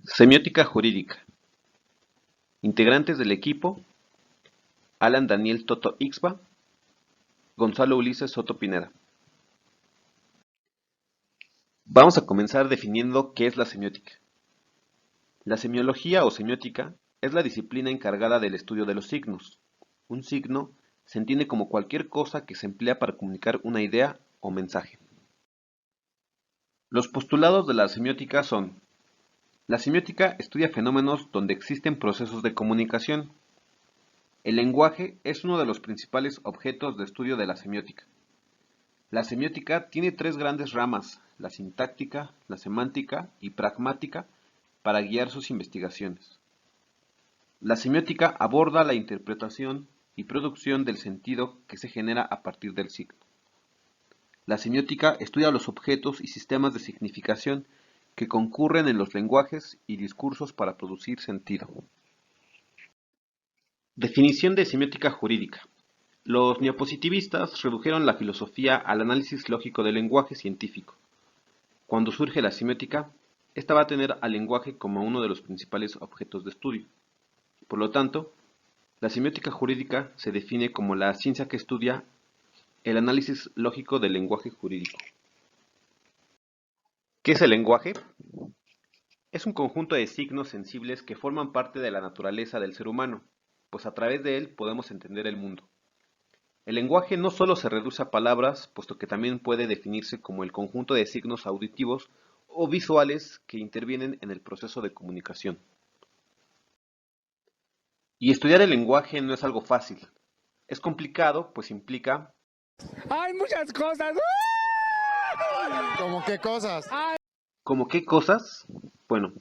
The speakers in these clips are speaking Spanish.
Semiótica jurídica. Integrantes del equipo: Alan Daniel Toto Ixba, Gonzalo Ulises Soto Pineda. Vamos a comenzar definiendo qué es la semiótica. La semiología o semiótica es la disciplina encargada del estudio de los signos. Un signo se entiende como cualquier cosa que se emplea para comunicar una idea o mensaje. Los postulados de la semiótica son: la semiótica estudia fenómenos donde existen procesos de comunicación. El lenguaje es uno de los principales objetos de estudio de la semiótica. La semiótica tiene tres grandes ramas: la sintáctica, la semántica y pragmática, para guiar sus investigaciones. La semiótica aborda la interpretación y producción del sentido que se genera a partir del signo. La semiótica estudia los objetos y sistemas de significación que concurren en los lenguajes y discursos para producir sentido. Definición de semiótica jurídica. Los neopositivistas redujeron la filosofía al análisis lógico del lenguaje científico. Cuando surge la semiótica, esta va a tener al lenguaje como uno de los principales objetos de estudio. Por lo tanto, la semiótica jurídica se define como la ciencia que estudia el análisis lógico del lenguaje jurídico. ¿Qué es el lenguaje? Es un conjunto de signos sensibles que forman parte de la naturaleza del ser humano, pues a través de él podemos entender el mundo. El lenguaje no solo se reduce a palabras, puesto que también puede definirse como el conjunto de signos auditivos o visuales que intervienen en el proceso de comunicación. Y estudiar el lenguaje no es algo fácil. Es complicado, pues implica... ¡Hay muchas cosas! ¿Cómo qué cosas? ¿Cómo qué cosas? Bueno,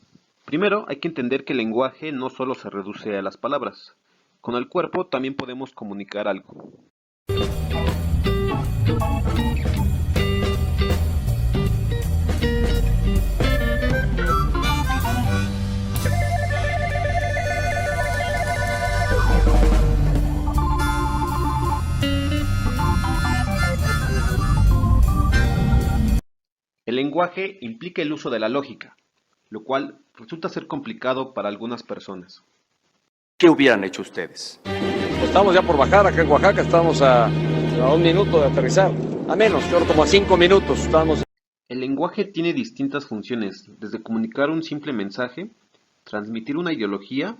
primero hay que entender que el lenguaje no solo se reduce a las palabras. Con el cuerpo también podemos comunicar algo. El lenguaje implica el uso de la lógica, lo cual resulta ser complicado para algunas personas. ¿Qué hubieran hecho ustedes? Estamos ya por bajar acá en Oaxaca, estamos a 1 minuto de aterrizar. A menos, creo como a 5 minutos estamos. El lenguaje tiene distintas funciones, desde comunicar un simple mensaje, transmitir una ideología,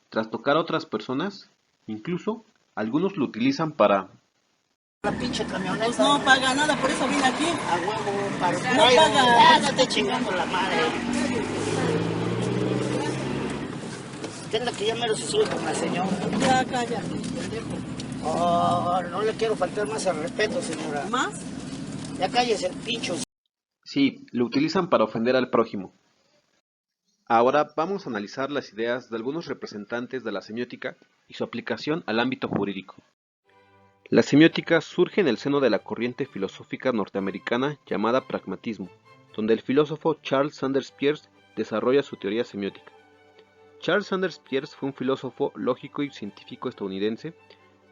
trastocar a otras personas, incluso algunos lo utilizan para... La pinche camioneta. Pues no paga nada, por eso vine aquí. A huevo, para no paga. No esté chingando la madre. Entienda que ya mero se sube con la señora. Ya, cállate. Oh, no le quiero faltar más al respeto, señora. ¿Más? Ya cállese el pincho. Sí, lo utilizan para ofender al prójimo. Ahora vamos a analizar las ideas de algunos representantes de la semiótica y su aplicación al ámbito jurídico. La semiótica surge en el seno de la corriente filosófica norteamericana llamada pragmatismo, donde el filósofo Charles Sanders Peirce desarrolla su teoría semiótica. Charles Sanders Peirce fue un filósofo lógico y científico estadounidense.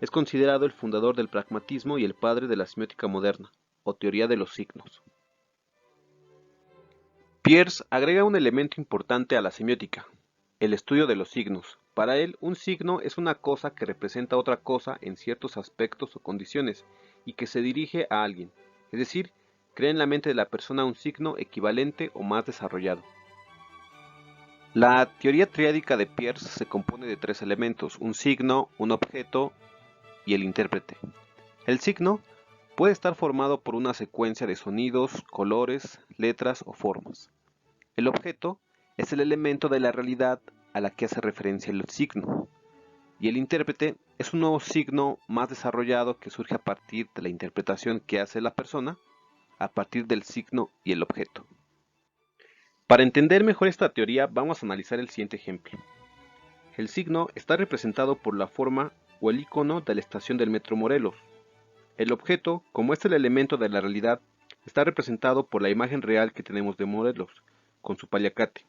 Es considerado el fundador del pragmatismo y el padre de la semiótica moderna, o teoría de los signos. Peirce agrega un elemento importante a la semiótica: el estudio de los signos. Para él, un signo es una cosa que representa otra cosa en ciertos aspectos o condiciones y que se dirige a alguien, es decir, crea en la mente de la persona un signo equivalente o más desarrollado. La teoría triádica de Peirce se compone de tres elementos: un signo, un objeto y el intérprete. El signo puede estar formado por una secuencia de sonidos, colores, letras o formas. El objeto es el elemento de la realidad a la que hace referencia el signo, y el intérprete es un nuevo signo más desarrollado que surge a partir de la interpretación que hace la persona a partir del signo y el objeto. Para entender mejor esta teoría, vamos a analizar el siguiente ejemplo. El signo está representado por la forma o el icono de la estación del Metro Morelos. El objeto, como es el elemento de la realidad, está representado por la imagen real que tenemos de Morelos, con su paliacate.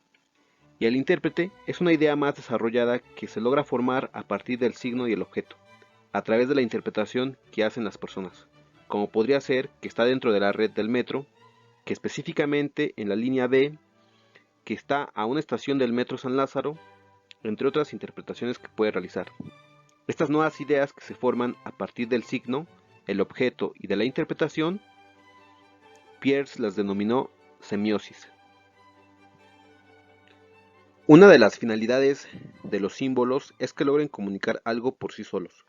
Y el intérprete es una idea más desarrollada que se logra formar a partir del signo y el objeto, a través de la interpretación que hacen las personas, como podría ser que está dentro de la red del metro, que específicamente en la línea B que está a una estación del Metro San Lázaro, entre otras interpretaciones que puede realizar. Estas nuevas ideas que se forman a partir del signo, el objeto y de la interpretación, Peirce las denominó semiosis. Una de las finalidades de los símbolos es que logren comunicar algo por sí solos.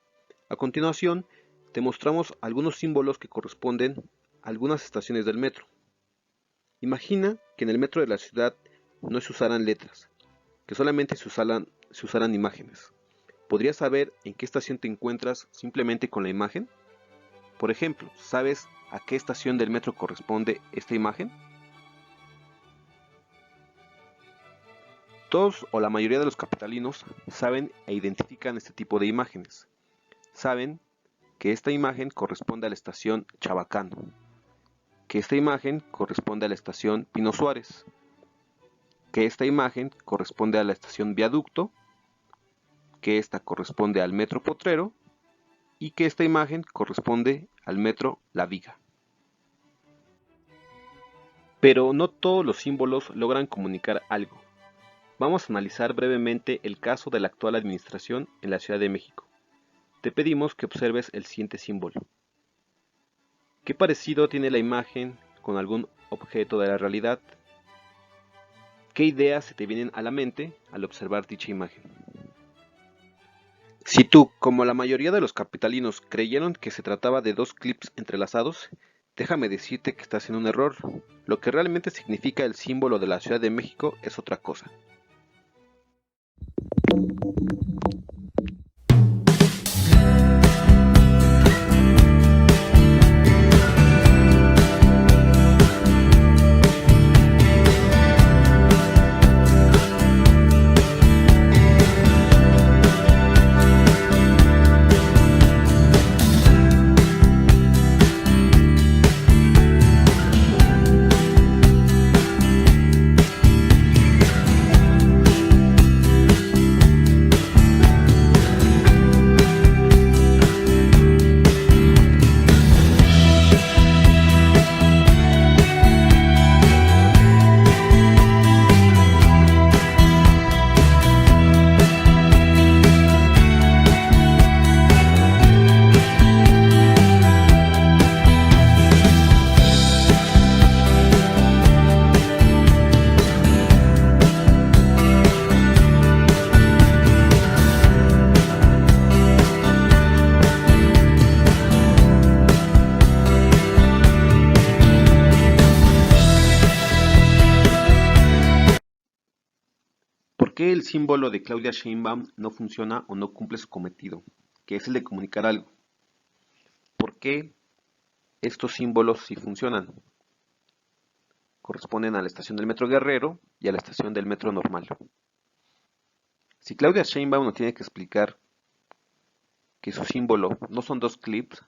A continuación, te mostramos algunos símbolos que corresponden a algunas estaciones del metro. Imagina que en el metro de la ciudad no se usaran letras, que solamente se usaran imágenes. ¿Podrías saber en qué estación te encuentras simplemente con la imagen? Por ejemplo, ¿sabes a qué estación del metro corresponde esta imagen? Todos o la mayoría de los capitalinos saben e identifican este tipo de imágenes. Saben que esta imagen corresponde a la estación Chabacano, que esta imagen corresponde a la estación Pino Suárez, que esta imagen corresponde a la estación Viaducto, que esta corresponde al metro Potrero y que esta imagen corresponde al metro La Viga. Pero no todos los símbolos logran comunicar algo. Vamos a analizar brevemente el caso de la actual administración en la Ciudad de México. Te pedimos que observes el siguiente símbolo. ¿Qué parecido tiene la imagen con algún objeto de la realidad? ¿Qué ideas se te vienen a la mente al observar dicha imagen? Si tú, como la mayoría de los capitalinos, creyeron que se trataba de dos clips entrelazados, déjame decirte que estás en un error. Lo que realmente significa el símbolo de la Ciudad de México es otra cosa. ¿Por qué el símbolo de Claudia Sheinbaum no funciona o no cumple su cometido, que es el de comunicar algo? ¿Por qué estos símbolos sí funcionan? Corresponden a la estación del Metro Guerrero y a la estación del Metro Normal. Si Claudia Sheinbaum nos tiene que explicar que su símbolo no son dos clips,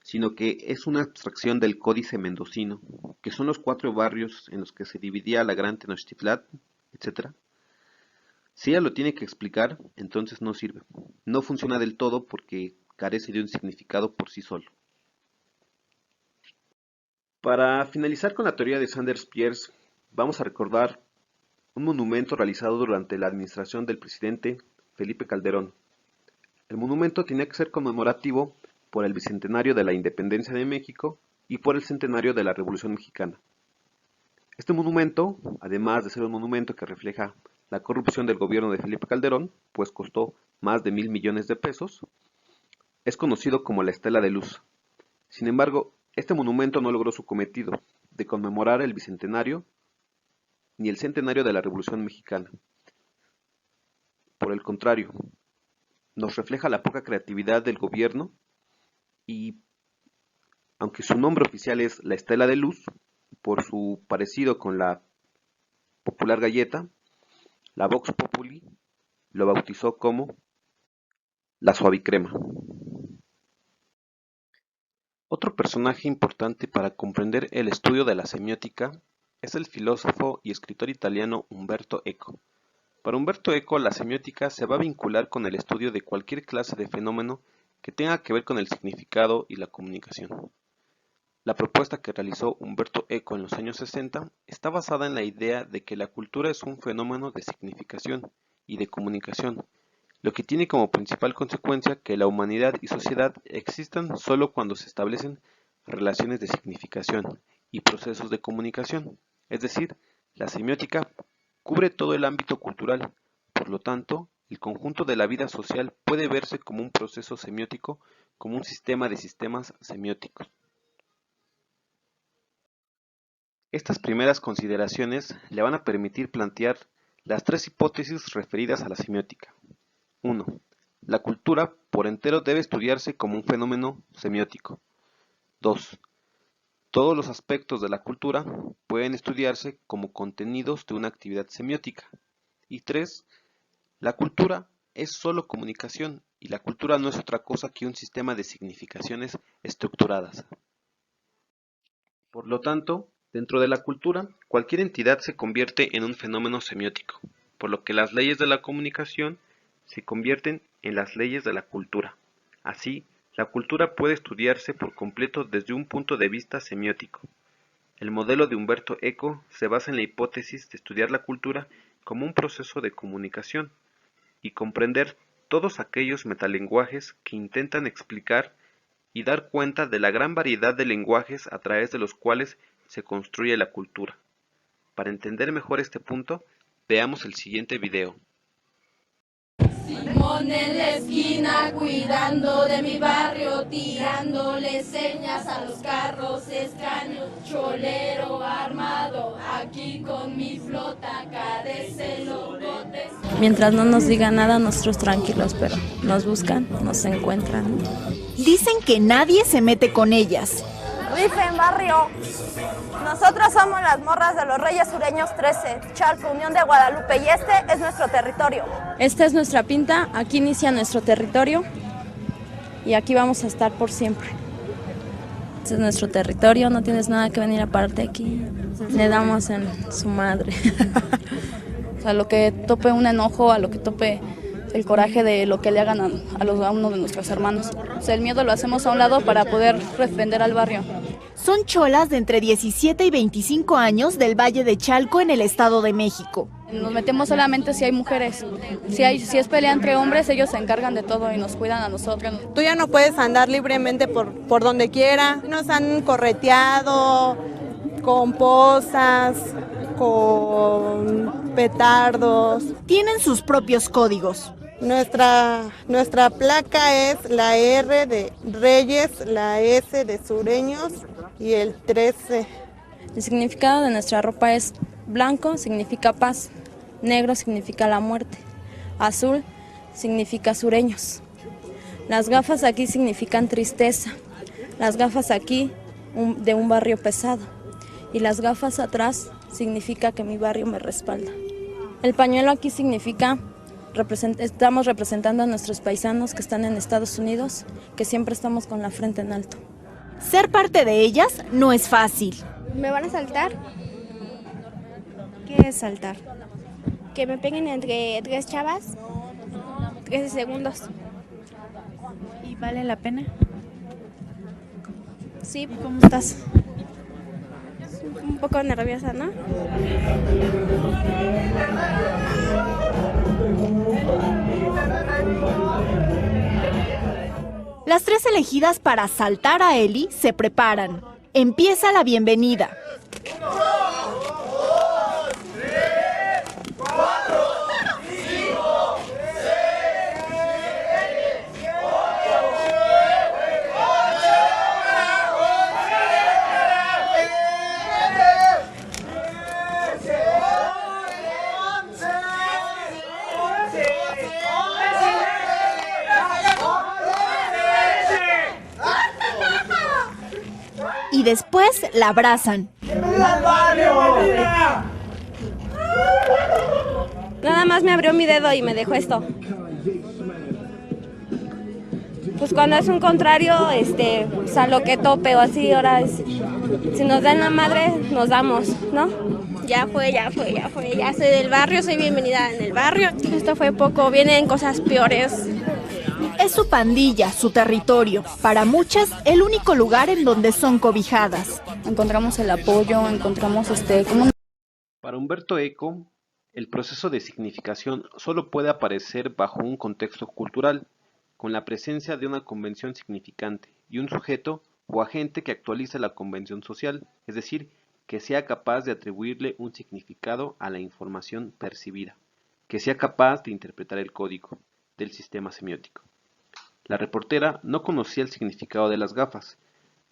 sino que es una abstracción del Códice Mendocino, que son los 4 barrios en los que se dividía la Gran Tenochtitlan, etc. Si ella lo tiene que explicar, entonces no sirve. No funciona del todo porque carece de un significado por sí solo. Para finalizar con la teoría de Sanders Peirce, vamos a recordar un monumento realizado durante la administración del presidente Felipe Calderón. El monumento tenía que ser conmemorativo por el bicentenario de la independencia de México y por el centenario de la Revolución Mexicana. Este monumento, además de ser un monumento que refleja la corrupción del gobierno de Felipe Calderón, pues costó más de 1,000 millones de pesos, es conocido como la Estela de Luz. Sin embargo, este monumento no logró su cometido de conmemorar el bicentenario ni el centenario de la Revolución Mexicana. Por el contrario, nos refleja la poca creatividad del gobierno y, aunque su nombre oficial es la Estela de Luz, por su parecido con la popular galleta, la Vox Populi lo bautizó como la Suavicrema. Otro personaje importante para comprender el estudio de la semiótica es el filósofo y escritor italiano Umberto Eco. Para Umberto Eco, la semiótica se va a vincular con el estudio de cualquier clase de fenómeno que tenga que ver con el significado y la comunicación. La propuesta que realizó Umberto Eco en los años 60 está basada en la idea de que la cultura es un fenómeno de significación y de comunicación, lo que tiene como principal consecuencia que la humanidad y sociedad existan solo cuando se establecen relaciones de significación y procesos de comunicación, es decir, la semiótica cubre todo el ámbito cultural, por lo tanto, el conjunto de la vida social puede verse como un proceso semiótico, como un sistema de sistemas semióticos. Estas primeras consideraciones le van a permitir plantear las tres hipótesis referidas a la semiótica. 1. La cultura por entero debe estudiarse como un fenómeno semiótico. 2. Todos los aspectos de la cultura pueden estudiarse como contenidos de una actividad semiótica. Y 3. La cultura es solo comunicación y la cultura no es otra cosa que un sistema de significaciones estructuradas. Por lo tanto, dentro de la cultura, cualquier entidad se convierte en un fenómeno semiótico, por lo que las leyes de la comunicación se convierten en las leyes de la cultura. Así, la cultura puede estudiarse por completo desde un punto de vista semiótico. El modelo de Umberto Eco se basa en la hipótesis de estudiar la cultura como un proceso de comunicación y comprender todos aquellos metalenguajes que intentan explicar y dar cuenta de la gran variedad de lenguajes a través de los cuales se construye la cultura. Para entender mejor este punto, veamos el siguiente video. Simón en la esquina cuidando de mi barrio, tirándole señas a los carros extraños, cholero armado, aquí con mi flota, carece los botes. Mientras no nos digan nada, nosotros tranquilos, pero nos buscan, nos encuentran. Dicen que nadie se mete con ellas. Rifen barrio. Nosotros somos las morras de los Reyes Sureños 13, Chalco, Unión de Guadalupe, y este es nuestro territorio. Esta es nuestra pinta, aquí inicia nuestro territorio y aquí vamos a estar por siempre. Este es nuestro territorio, no tienes nada que venir aparte aquí. Le damos en su madre. A lo que tope un enojo, a lo que tope el coraje de lo que le hagan a uno de nuestros hermanos. O sea, el miedo lo hacemos a un lado para poder defender al barrio. Son cholas de entre 17 y 25 años del Valle de Chalco en el Estado de México. Nos metemos solamente si hay mujeres. Si es pelea entre hombres, ellos se encargan de todo y nos cuidan a nosotros. Tú ya no puedes andar libremente por donde quiera. Nos han correteado con posas, con petardos. Tienen sus propios códigos. Nuestra placa es la R de Reyes, la S de Sureños y el 13. El significado de nuestra ropa es blanco, significa paz, negro significa la muerte, azul significa sureños. Las gafas aquí significan tristeza, las gafas aquí de un barrio pesado y las gafas atrás significa que mi barrio me respalda. El pañuelo aquí significa estamos representando a nuestros paisanos que están en Estados Unidos, que siempre estamos con la frente en alto. Ser parte de ellas no es fácil. ¿Me van a saltar? ¿Qué es saltar? Que me peguen entre tres chavas, 13 segundos. ¿Y vale la pena? Sí. ¿Cómo estás? Un poco nerviosa, ¿no? Las tres elegidas para asaltar a Eli se preparan. Empieza la bienvenida. 1, 2, 3, 4, 5, 6, 7, 8, 9, 8, Y después la abrazan. Nada más me abrió mi dedo y me dejó esto. Pues cuando es un contrario, pues a lo que tope o así, ahora si nos dan la madre, nos damos, ¿no? Ya fue. Ya soy del barrio, soy bienvenida en el barrio. Esto fue poco, vienen cosas peores. Es su pandilla, su territorio. Para muchas, el único lugar en donde son cobijadas. Encontramos el apoyo, encontramos como... Para Humberto Eco, el proceso de significación solo puede aparecer bajo un contexto cultural, con la presencia de una convención significante y un sujeto o agente que actualice la convención social, es decir, que sea capaz de atribuirle un significado a la información percibida, que sea capaz de interpretar el código del sistema semiótico. La reportera no conocía el significado de las gafas,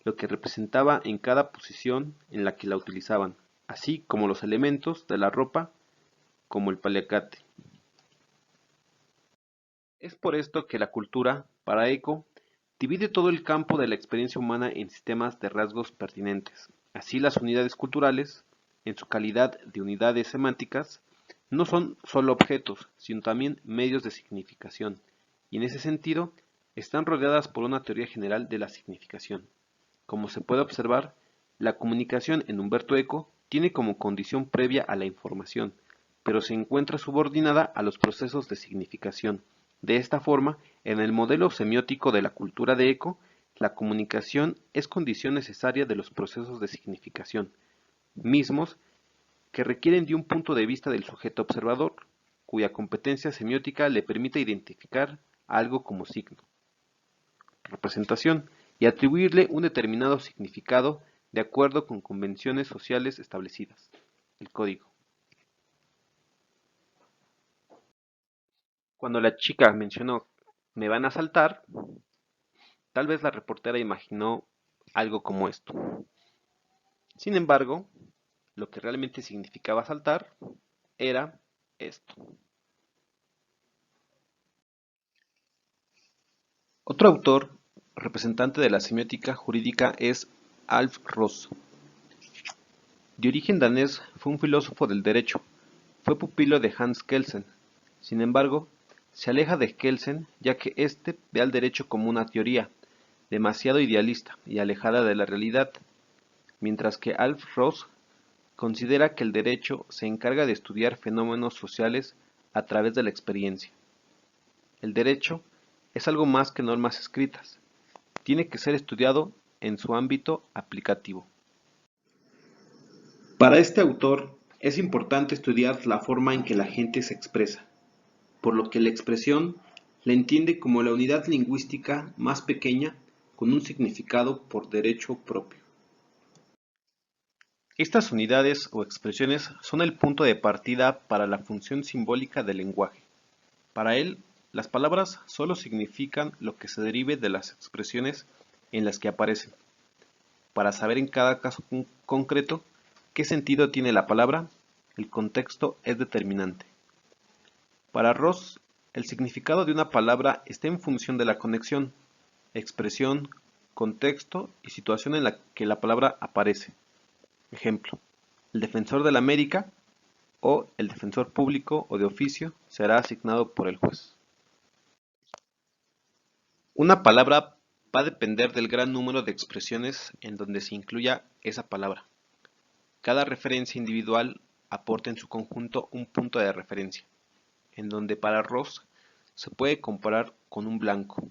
lo que representaba en cada posición en la que la utilizaban, así como los elementos de la ropa, como el paliacate. Es por esto que la cultura, para Eco, divide todo el campo de la experiencia humana en sistemas de rasgos pertinentes. Así, las unidades culturales, en su calidad de unidades semánticas, no son solo objetos, sino también medios de significación, y en ese sentido están rodeadas por una teoría general de la significación. Como se puede observar, la comunicación en Humberto Eco tiene como condición previa a la información, pero se encuentra subordinada a los procesos de significación. De esta forma, en el modelo semiótico de la cultura de Eco, la comunicación es condición necesaria de los procesos de significación, mismos que requieren de un punto de vista del sujeto observador, cuya competencia semiótica le permite identificar algo como signo, representación, y atribuirle un determinado significado de acuerdo con convenciones sociales establecidas, el código. Cuando la chica mencionó "me van a asaltar", tal vez la reportera imaginó algo como esto. Sin embargo, lo que realmente significaba asaltar era esto. Otro autor, representante de la semiótica jurídica, es Alf Ross. De origen danés, fue un filósofo del derecho. Fue pupilo de Hans Kelsen. Sin embargo, se aleja de Kelsen, ya que éste ve al derecho como una teoría, demasiado idealista y alejada de la realidad, mientras que Alf Ross considera que el derecho se encarga de estudiar fenómenos sociales a través de la experiencia. El derecho es algo más que normas escritas, tiene que ser estudiado en su ámbito aplicativo. Para este autor, es importante estudiar la forma en que la gente se expresa, por lo que la expresión la entiende como la unidad lingüística más pequeña con un significado por derecho propio. Estas unidades o expresiones son el punto de partida para la función simbólica del lenguaje. Para él, las palabras solo significan lo que se derive de las expresiones en las que aparecen. Para saber en cada caso concreto qué sentido tiene la palabra, el contexto es determinante. Para Ross, el significado de una palabra está en función de la conexión, expresión, contexto y situación en la que la palabra aparece. Ejemplo, el defensor de la América o el defensor público o de oficio será asignado por el juez. Una palabra va a depender del gran número de expresiones en donde se incluya esa palabra. Cada referencia individual aporta en su conjunto un punto de referencia, en donde para Ross se puede comparar con un blanco.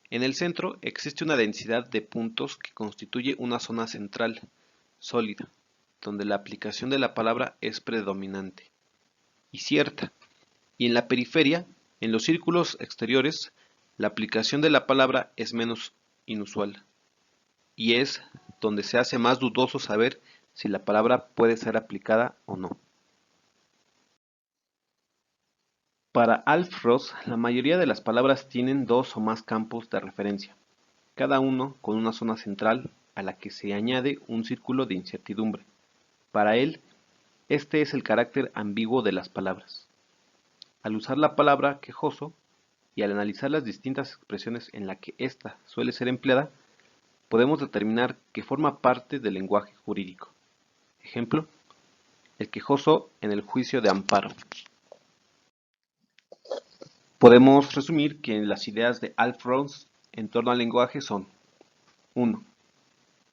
En el centro existe una densidad de puntos que constituye una zona central, sólida, donde la aplicación de la palabra es predominante y cierta, y en la periferia, en los círculos exteriores, la aplicación de la palabra es menos inusual, y es donde se hace más dudoso saber si la palabra puede ser aplicada o no. Para Alf Ross, la mayoría de las palabras tienen dos o más campos de referencia, cada uno con una zona central a la que se añade un círculo de incertidumbre. Para él, este es el carácter ambiguo de las palabras. Al usar la palabra quejoso y al analizar las distintas expresiones en las que ésta suele ser empleada, podemos determinar que forma parte del lenguaje jurídico. Ejemplo, el quejoso en el juicio de amparo. Podemos resumir que las ideas de Alf Ross en torno al lenguaje son: 1.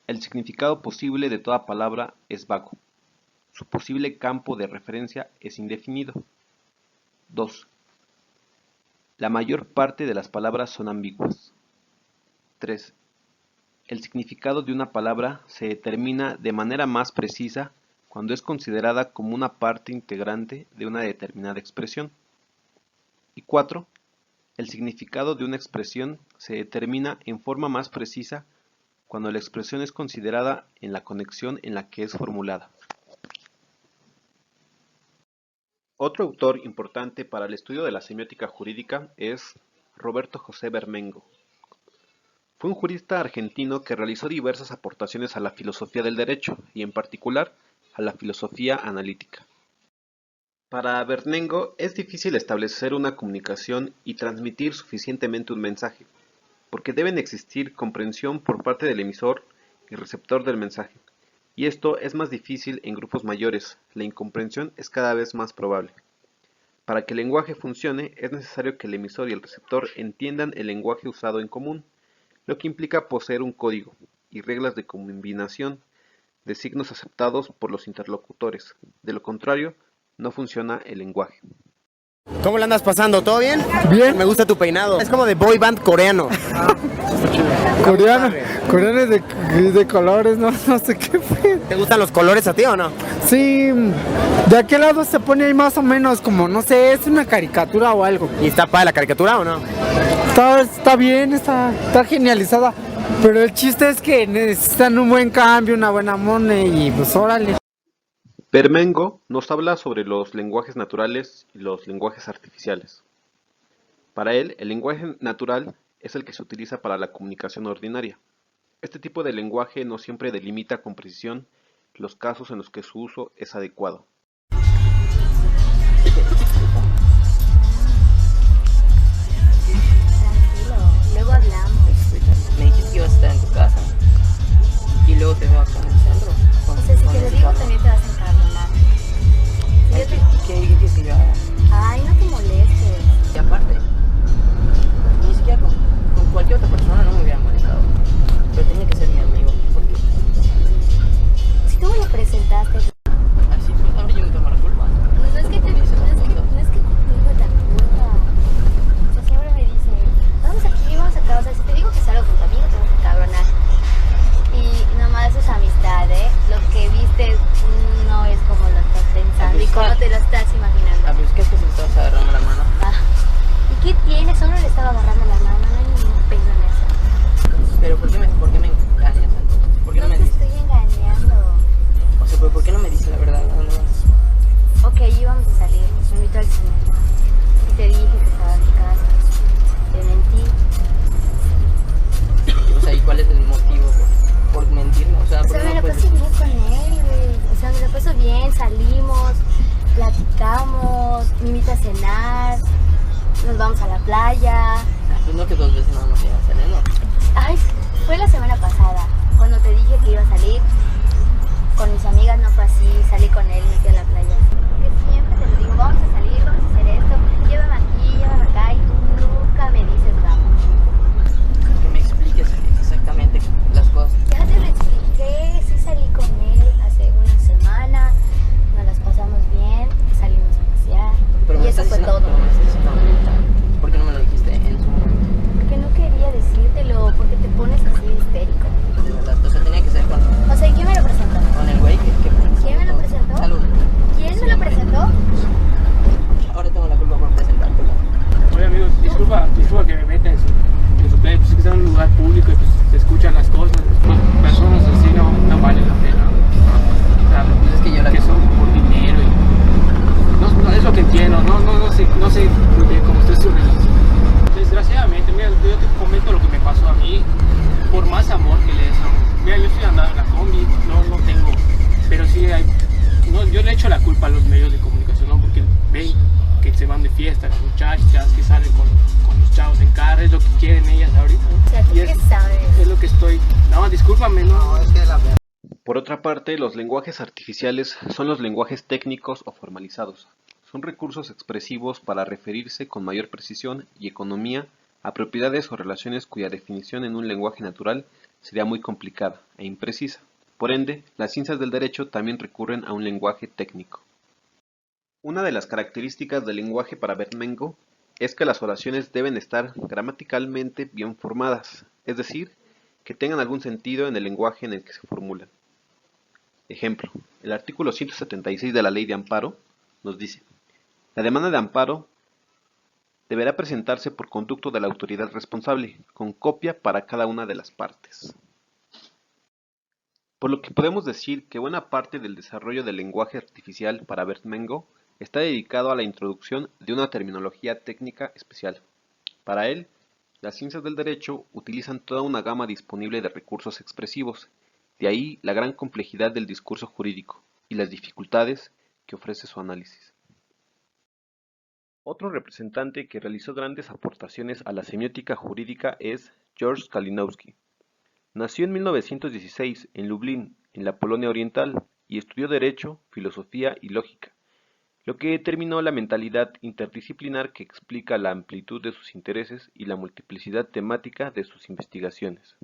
El significado posible de toda palabra es vago. Su posible campo de referencia es indefinido. 2. La mayor parte de las palabras son ambiguas. 3. El significado de una palabra se determina de manera más precisa cuando es considerada como una parte integrante de una determinada expresión. Y 4. El significado de una expresión se determina en forma más precisa cuando la expresión es considerada en la conexión en la que es formulada. Otro autor importante para el estudio de la semiótica jurídica es Roberto José Bermengo. Fue un jurista argentino que realizó diversas aportaciones a la filosofía del derecho y en particular a la filosofía analítica. Para Bermengo es difícil establecer una comunicación y transmitir suficientemente un mensaje, porque deben existir comprensión por parte del emisor y receptor del mensaje, y esto es más difícil en grupos mayores, la incomprensión es cada vez más probable. Para que el lenguaje funcione es necesario que el emisor y el receptor entiendan el lenguaje usado en común, lo que implica poseer un código y reglas de combinación de signos aceptados por los interlocutores. De lo contrario, no funciona el lenguaje. ¿Cómo la andas pasando? ¿Todo bien? Bien. Me gusta tu peinado. Es como de boy band coreano. Coreano de colores, no sé qué fue. ¿Te gustan los colores a ti o no? Sí, de aquel lado se pone ahí más o menos como, no sé, es una caricatura o algo. ¿Y está para la caricatura o no? Está bien, está genializada. Pero el chiste es que necesitan un buen cambio, una buena moneda y pues órale. Bermengo nos habla sobre los lenguajes naturales y los lenguajes artificiales. Para él, el lenguaje natural es el que se utiliza para la comunicación ordinaria. Este tipo de lenguaje no siempre delimita con precisión los casos en los que su uso es adecuado. Tranquilo, luego hablamos. Me dijiste que ibas a estar en tu casa y luego te veo acá en el centro. O sea, si te lo digo también te vas a encabronar. ¿Qué quieres que yo haga? Ay, no te molestes. Y aparte, ni siquiera con cualquier otra persona no me hubiera molestado. Pero tenía que ser mi amigo, porque... Si tú me lo presentaste... Así pues, ahora yo me tomo la culpa. No es que contigo la culpa. O sea, siempre me dice, vamos aquí, vamos acá. O sea, si te digo que salgo con tu amigo, te vas a encabronar. Y nomás es amistad, ¿eh? Lo que viste no es como lo estás pensando y cómo te lo estás imaginando. Ah, pues, ¿qué es que se estabas agarrando la mano? Ah, ¿y qué tiene? Solo le estaba agarrando la mano, no hay ningún pelo en eso. Pero ¿por qué me engañas entonces? ¿Por qué no me te dices? estoy engañando. O sea, ¿pero por qué no me dices la verdad? ¿A dónde vas? Ok, íbamos a salir, me invitó al cine. Y te dije que estaba en mi casa. Te mentí. O sea, ¿y cuál es el motivo por mentirme? O sea, ¿por qué me no la puedes paso bien con él, güey. O sea, me la paso bien, salimos, platicamos, me invita a cenar, nos vamos a la playa. Pues no que 2 veces nada más iba a salir, ¿no? Ay, fue la semana pasada, cuando te dije que iba a salir. Con mis amigas no fue así, salí con él, me fui a la playa. Que siempre te lo digo, vamos a salir, vamos a hacer esto, llévame aquí, llévame acá, y tú nunca me dices vamos. Que me expliques exactamente las cosas. Ya te lo expliqué, sí salí con él hace una semana, nos las pasamos bien, salimos a pasear, Pero y eso fue todo. ¿Por qué no me lo dijiste en su momento? Porque no quería decírtelo, porque te pones así histérico. De verdad, o sea, tenía que ser con O sea, ¿quién me lo presentó? el güey que ¿Quién me lo presentó? Salud. ¿Quién me lo presentó? Ahora tengo la culpa por presentártelo. Oye amigos, disculpa que me meta en su play, pues es que está en un lugar público y pues se escuchan las cosas, pues personas así no vale la pena. O sea, Pues es que yo la que son por dinero y no es lo que entiendo, no sé muy bien cómo está su relación. Desgraciadamente, mira, yo te comento lo que me pasó a mí, por más amor que le deseo. Mira, yo estoy andando en la combi, no tengo, pero sí hay, yo le echo la culpa a los medios de comunicación, ¿no? Porque ven que se van de fiesta, las muchachas que salen con los chavos en carro, es lo que quieren ellas ahorita, ¿no? O sea, ¿tú qué sabes? Es lo que estoy, no, discúlpame, no, es que la verdad. Por otra parte, los lenguajes artificiales son los lenguajes técnicos o formalizados. Son recursos expresivos para referirse con mayor precisión y economía a propiedades o relaciones cuya definición en un lenguaje natural sería muy complicada e imprecisa. Por ende, las ciencias del derecho también recurren a un lenguaje técnico. Una de las características del lenguaje para Bermengo es que las oraciones deben estar gramaticalmente bien formadas, es decir, que tengan algún sentido en el lenguaje en el que se formulan. Ejemplo, el artículo 176 de la Ley de Amparo nos dice: la demanda de amparo deberá presentarse por conducto de la autoridad responsable, con copia para cada una de las partes. Por lo que podemos decir que buena parte del desarrollo del lenguaje artificial para Bertmengo está dedicado a la introducción de una terminología técnica especial. Para él, las ciencias del derecho utilizan toda una gama disponible de recursos expresivos, de ahí la gran complejidad del discurso jurídico y las dificultades que ofrece su análisis. Otro representante que realizó grandes aportaciones a la semiótica jurídica es George Kalinowski. Nació en 1916 en Lublin, en la Polonia Oriental, y estudió Derecho, Filosofía y Lógica, lo que determinó la mentalidad interdisciplinar que explica la amplitud de sus intereses y la multiplicidad temática de sus investigaciones.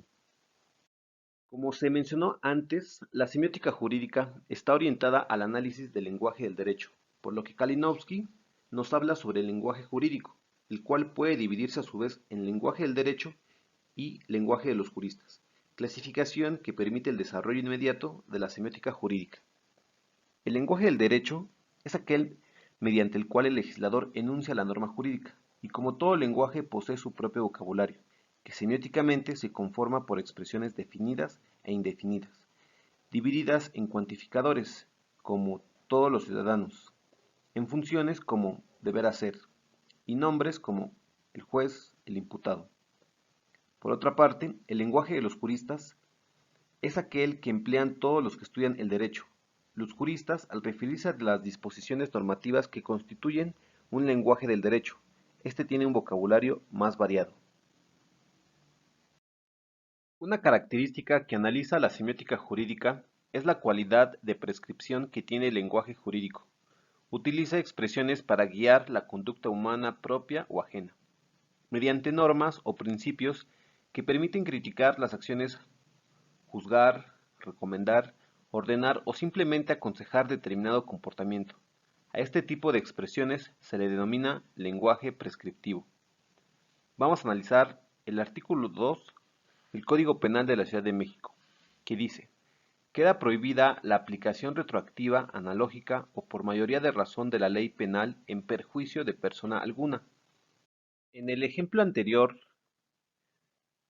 Como se mencionó antes, la semiótica jurídica está orientada al análisis del lenguaje del derecho, por lo que Kalinowski nos habla sobre el lenguaje jurídico, el cual puede dividirse a su vez en lenguaje del derecho y lenguaje de los juristas, clasificación que permite el desarrollo inmediato de la semiótica jurídica. El lenguaje del derecho es aquel mediante el cual el legislador enuncia la norma jurídica, y como todo lenguaje posee su propio vocabulario, que semióticamente se conforma por expresiones definidas e indefinidas, divididas en cuantificadores, como todos los ciudadanos, en funciones como deber hacer, y nombres como el juez, el imputado. Por otra parte, el lenguaje de los juristas es aquel que emplean todos los que estudian el derecho. Los juristas, al referirse a las disposiciones normativas que constituyen un lenguaje del derecho, este tiene un vocabulario más variado. Una característica que analiza la semiótica jurídica es la cualidad de prescripción que tiene el lenguaje jurídico. Utiliza expresiones para guiar la conducta humana propia o ajena, mediante normas o principios que permiten criticar las acciones, juzgar, recomendar, ordenar o simplemente aconsejar determinado comportamiento. A este tipo de expresiones se le denomina lenguaje prescriptivo. Vamos a analizar el artículo 2 del Código Penal de la Ciudad de México, que dice: queda prohibida la aplicación retroactiva, analógica o por mayoría de razón de la ley penal en perjuicio de persona alguna. En el ejemplo anterior,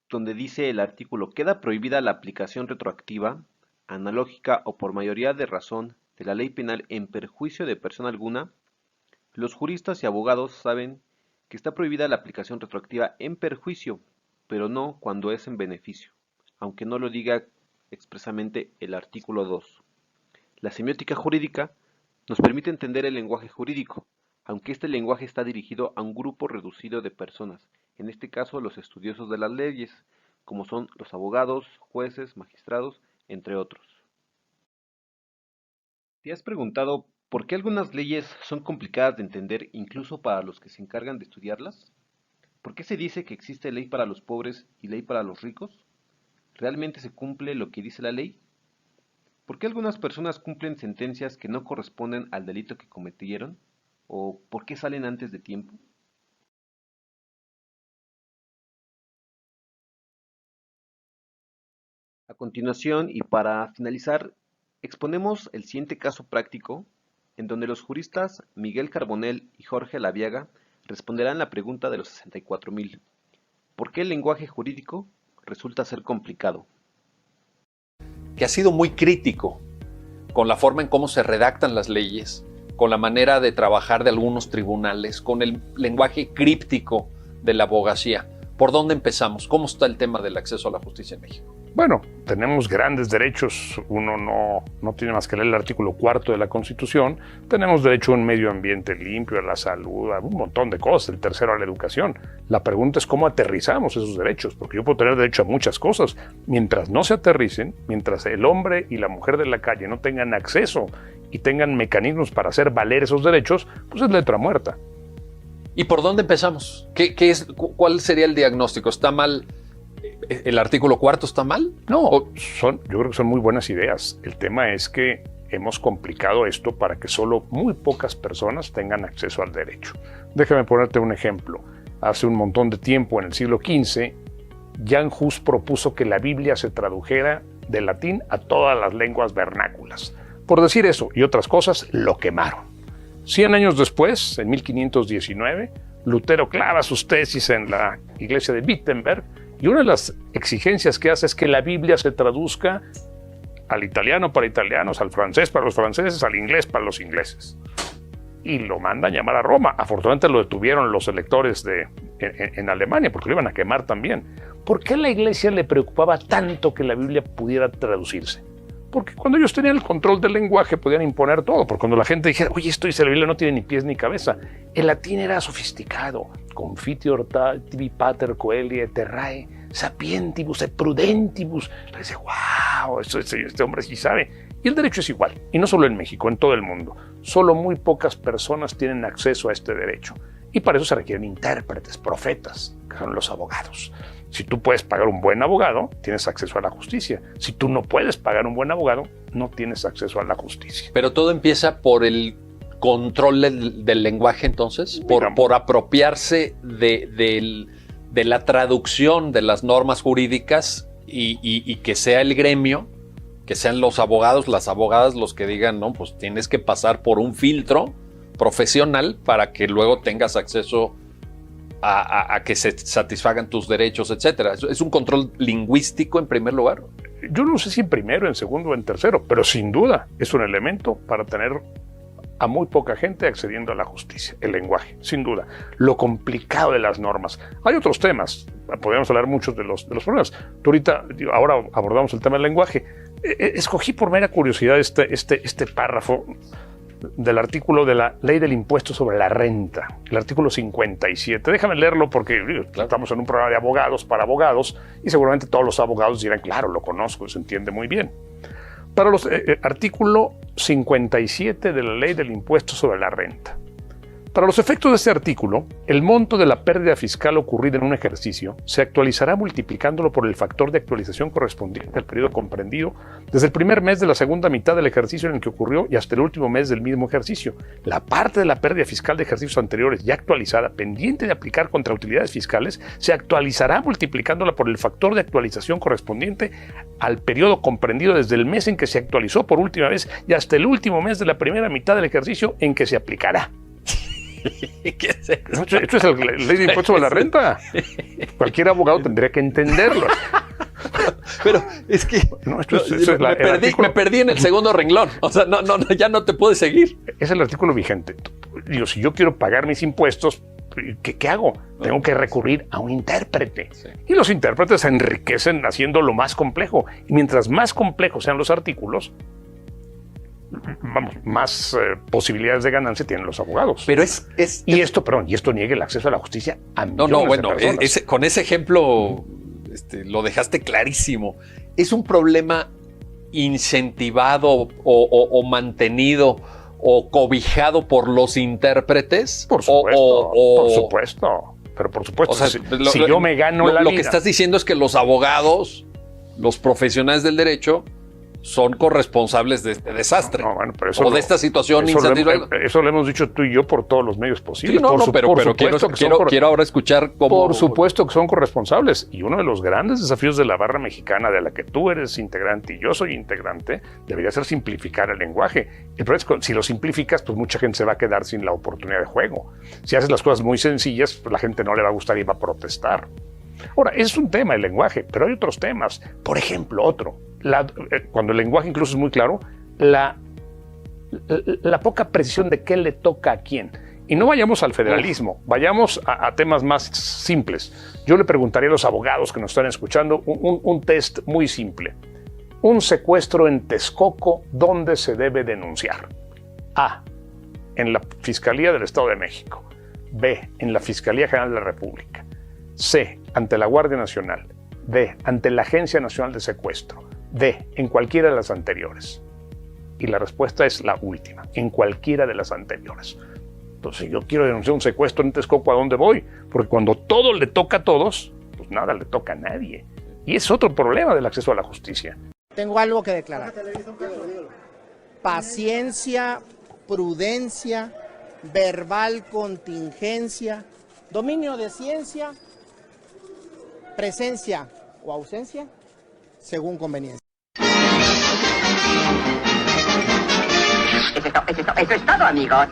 donde dice el artículo queda prohibida la aplicación retroactiva, analógica o por mayoría de razón de la ley penal en perjuicio de persona alguna, los juristas y abogados saben que está prohibida la aplicación retroactiva en perjuicio, pero no cuando es en beneficio, aunque no lo diga expresamente el artículo 2. La semiótica jurídica nos permite entender el lenguaje jurídico, aunque este lenguaje está dirigido a un grupo reducido de personas, en este caso los estudiosos de las leyes, como son los abogados, jueces, magistrados, entre otros. ¿Te has preguntado por qué algunas leyes son complicadas de entender incluso para los que se encargan de estudiarlas? ¿Por qué se dice que existe ley para los pobres y ley para los ricos? ¿Realmente se cumple lo que dice la ley? ¿Por qué algunas personas cumplen sentencias que no corresponden al delito que cometieron? ¿O por qué salen antes de tiempo? A continuación, y para finalizar, exponemos el siguiente caso práctico, en donde los juristas Miguel Carbonell y Jorge Laviaga responderán la pregunta de los 64,000. ¿Por qué el lenguaje jurídico resulta ser complicado? Que ha sido muy crítico con la forma en cómo se redactan las leyes, con la manera de trabajar de algunos tribunales, con el lenguaje críptico de la abogacía. ¿Por dónde empezamos? ¿Cómo está el tema del acceso a la justicia en México? Bueno, tenemos grandes derechos. Uno no tiene más que leer el artículo 4 de la Constitución. Tenemos derecho a un medio ambiente limpio, a la salud, a un montón de cosas. El tercero, a la educación. La pregunta es cómo aterrizamos esos derechos, porque yo puedo tener derecho a muchas cosas. Mientras no se aterricen, mientras el hombre y la mujer de la calle no tengan acceso y tengan mecanismos para hacer valer esos derechos, pues es letra muerta. ¿Y por dónde empezamos? ¿Cuál sería el diagnóstico? ¿Está mal? ¿El artículo 4 está mal? No, yo creo que son muy buenas ideas. El tema es que hemos complicado esto para que solo muy pocas personas tengan acceso al derecho. Déjame ponerte un ejemplo. Hace un montón de tiempo, en el siglo XV, Jan Hus propuso que la Biblia se tradujera del latín a todas las lenguas vernáculas. Por decir eso y otras cosas, lo quemaron. 100 años después, en 1519, Lutero clava sus tesis en la iglesia de Wittenberg y una de las exigencias que hace es que la Biblia se traduzca al italiano para italianos, al francés para los franceses, al inglés para los ingleses. Y lo mandan llamar a Roma. Afortunadamente lo detuvieron los electores en Alemania porque lo iban a quemar también. ¿Por qué a la iglesia le preocupaba tanto que la Biblia pudiera traducirse? Porque cuando ellos tenían el control del lenguaje podían imponer todo. Porque cuando la gente dijera, oye, esto dice la Biblia, no tiene ni pies ni cabeza. El latín era sofisticado. Confiteor tibi pater coelie terrae sapientibus et prudentibus. Le dice, wow, este hombre sí sabe. Y el derecho es igual. Y no solo en México, en todo el mundo. Solo muy pocas personas tienen acceso a este derecho. Y para eso se requieren intérpretes, profetas, que son los abogados. Si tú puedes pagar un buen abogado, tienes acceso a la justicia. Si tú no puedes pagar un buen abogado, no tienes acceso a la justicia. Pero todo empieza por el control del lenguaje, entonces, por apropiarse de la traducción de las normas jurídicas y que sea el gremio, que sean los abogados, las abogadas los que digan, no, pues tienes que pasar por un filtro profesional para que luego tengas acceso a que se satisfagan tus derechos, etcétera. ¿Es un control lingüístico en primer lugar? Yo no sé si en primero, en segundo o en tercero, pero sin duda es un elemento para tener a muy poca gente accediendo a la justicia, el lenguaje, sin duda. Lo complicado de las normas. Hay otros temas, podríamos hablar muchos de los problemas. Tú ahorita, ahora abordamos el tema del lenguaje. Escogí por mera curiosidad este párrafo del artículo de la Ley del Impuesto sobre la Renta, el artículo 57. Déjame leerlo porque estamos en un programa de abogados para abogados y seguramente todos los abogados dirán, claro, lo conozco, se entiende muy bien. Para los artículo 57 de la Ley del Impuesto sobre la Renta. Para los efectos de este artículo, el monto de la pérdida fiscal ocurrida en un ejercicio se actualizará multiplicándolo por el factor de actualización correspondiente al periodo comprendido desde el primer mes de la segunda mitad del ejercicio en el que ocurrió y hasta el último mes del mismo ejercicio. La parte de la pérdida fiscal de ejercicios anteriores ya actualizada, pendiente de aplicar contra utilidades fiscales, se actualizará multiplicándola por el factor de actualización correspondiente al periodo comprendido desde el mes en que se actualizó por última vez y hasta el último mes de la primera mitad del ejercicio en que se aplicará. ¿Qué es eso? Esto es la Ley de Impuesto sobre la Renta. Cualquier abogado tendría que entenderlo. Pero es que no, me perdí en el segundo renglón. O sea, ya no te puedes seguir. Es el artículo vigente. Digo, si yo quiero pagar mis impuestos, ¿qué hago? Tengo que recurrir a un intérprete. Sí. Y los intérpretes se enriquecen haciéndolo más complejo. Y mientras más complejos sean los artículos, más posibilidades de ganancia tienen los abogados. Pero y esto niega el acceso a la justicia a millones de personas. Con ese ejemplo lo dejaste clarísimo. Es un problema incentivado o mantenido o cobijado por los intérpretes. Por supuesto, por supuesto. Pero por supuesto, o sea, si yo me gano la vida. Lo que estás diciendo es que los abogados, los profesionales del derecho, son corresponsables de este desastre o de esta situación insatisfactoria. Eso lo hemos dicho tú y yo por todos los medios posibles. Sí, pero quiero ahora escuchar cómo... Por supuesto que son corresponsables. Y uno de los grandes desafíos de la barra mexicana, de la que tú eres integrante y yo soy integrante, debería ser simplificar el lenguaje. El problema es que si lo simplificas, pues mucha gente se va a quedar sin la oportunidad de juego. Si haces las cosas muy sencillas, pues la gente no le va a gustar y va a protestar. Ahora, es un tema el lenguaje, pero hay otros temas. Por ejemplo, cuando el lenguaje incluso es muy claro, la poca precisión de qué le toca a quién. Y no vayamos al federalismo, vayamos a temas más simples. Yo le preguntaría a los abogados que nos están escuchando un test muy simple. Un secuestro en Texcoco, ¿dónde se debe denunciar? A, en la Fiscalía del Estado de México. B, en la Fiscalía General de la República. C, ante la Guardia Nacional. D, ante la Agencia Nacional de Secuestro. D, en cualquiera de las anteriores. Y la respuesta es la última, en cualquiera de las anteriores. Entonces, si yo quiero denunciar un secuestro en Texcoco, ¿a dónde voy? Porque cuando todo le toca a todos, pues nada le toca a nadie. Y es otro problema del acceso a la justicia. Tengo algo que declarar. paciencia, prudencia, verbal contingencia, dominio de ciencia, presencia o ausencia, según conveniencia. Eso es todo, amigos.